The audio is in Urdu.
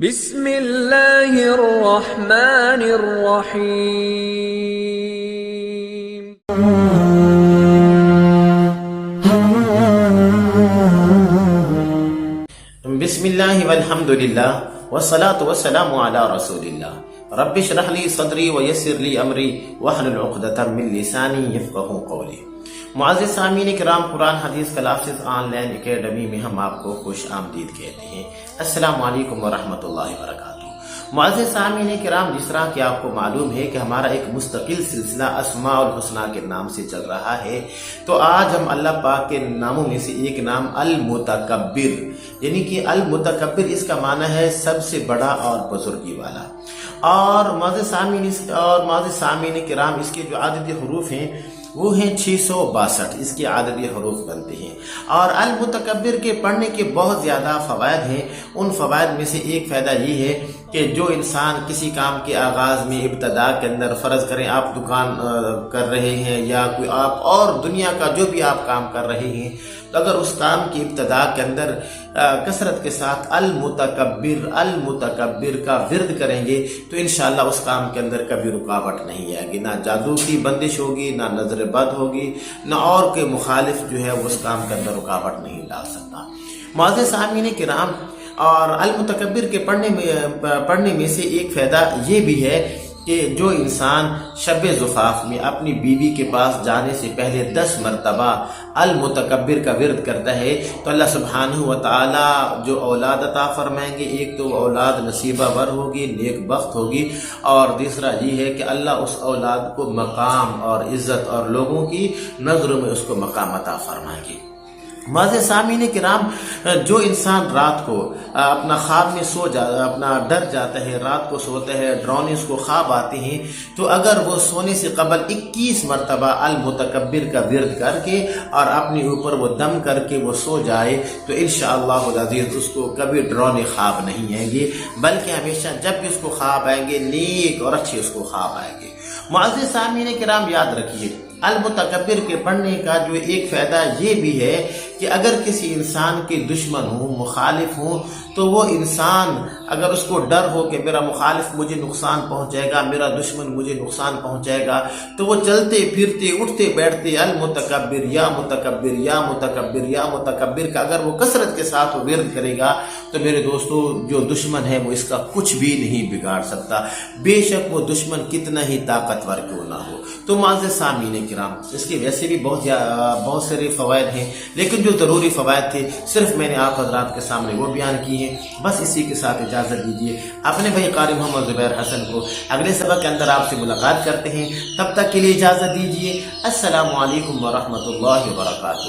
بسم اللہ الرحمن الرحیم۔ بسم اللہ والحمد للہ والصلاة والسلام علی رسول اللہ۔ رب اشرح لی صدری ویسر لی امری واحلل عقدۃ من لسانی یفقہوا قولی۔ معزز سامعین کرام، قرآن حدیث کلاسز آن لائن اکیڈمی میں ہم آپ کو خوش آمدید کہتے ہیں۔ السلام علیکم ورحمۃ اللہ وبرکاتہ۔ معزز سامعین کرام، جس طرح کہ آپ کو معلوم ہے کہ ہمارا ایک مستقل سلسلہ اسماء الحسنیٰ کے نام سے چل رہا ہے، تو آج ہم اللہ پاک کے ناموں میں سے ایک نام المتکبر، یعنی کہ المتکبر اس کا معنی ہے سب سے بڑا اور بزرگی والا۔ اور معزز سامعین کرام، اس کے جو عددی حروف ہیں وہ ہیں 662، اس کے عددی حروف بنتے ہیں۔ اور المتکبر کے پڑھنے کے بہت زیادہ فوائد ہیں۔ ان فوائد میں سے ایک فائدہ یہ ہے کہ جو انسان کسی کام کے آغاز میں ابتدا کے اندر، فرض کریں آپ دکان کر رہے ہیں یا کوئی آپ اور دنیا کا جو بھی آپ کام کر رہے ہیں، تو اگر اس کام کی ابتدا کے اندر کثرت کے ساتھ المتکبر کا ورد کریں گے تو انشاءاللہ اس کام کے اندر کبھی رکاوٹ نہیں آئے گی، نہ جادو کی بندش ہوگی، نہ نظر بد ہوگی، نہ اور کوئی مخالف جو ہے اس کام کے اندر رکاوٹ نہیں ڈال سکتا۔ معزز سامعین کرام، اور المتکبر کے پڑھنے میں سے ایک فائدہ یہ بھی ہے کہ جو انسان شب زفاف میں اپنی بیوی کے پاس جانے سے پہلے 10 مرتبہ المتکبر کا ورد کرتا ہے تو اللہ سبحانہ و تعالی جو اولاد عطا فرمائیں گے، ایک تو اولاد نصیبہ ور ہوگی، نیک بخت ہوگی، اور دوسرا یہ ہے کہ اللہ اس اولاد کو مقام اور عزت اور لوگوں کی نظروں میں اس کو مقام عطا فرمائیں گے۔ معزز سامعین کرام، جو انسان رات کو اپنا خواب میں اپنا ڈر جاتا ہے، رات کو سوتا ہے، ڈراؤنے اس کو خواب آتے ہیں، تو اگر وہ سونے سے قبل 21 مرتبہ المتکبر کا ورد کر کے اور اپنے اوپر وہ دم کر کے وہ سو جائے تو انشاءاللہ العزیز اس کو کبھی ڈراؤنے خواب نہیں آئیں گے، بلکہ ہمیشہ جب بھی اس کو خواب آئیں گے نیک اور اچھے اس کو خواب آئیں گے۔ معزز سامعین کرام، یاد رکھیے المتکبر کے پڑھنے کا جو ایک فائدہ یہ بھی ہے کہ اگر کسی انسان کے دشمن ہوں، مخالف ہوں، تو وہ انسان اگر اس کو ڈر ہو کہ میرا مخالف مجھے نقصان پہنچائے گا، میرا دشمن مجھے نقصان پہنچائے گا، تو وہ چلتے پھرتے اٹھتے بیٹھتے المتکبر یا متکبر یا متکبر یا متکبر کا اگر وہ کثرت کے ساتھ وہ ورد کرے گا تو میرے دوستو جو دشمن ہے وہ اس کا کچھ بھی نہیں بگاڑ سکتا، بے شک وہ دشمن کتنا ہی طاقتور کیوں نہ ہو۔ تو معزز سامعین کرام، اس کے ویسے بھی بہت سارے فوائد ہیں، لیکن جو ضروری فوائد تھے صرف میں نے آپ حضرات کے سامنے وہ بیان کی ہیں۔ بس اسی کے ساتھ اجازت دیجیے، اپنے بھائی قاری محمد زبیر حسن کو اگلے سبق کے اندر آپ سے ملاقات کرتے ہیں، تب تک کے لیے اجازت دیجیے۔ السلام علیکم ورحمۃ اللہ وبرکاتہ۔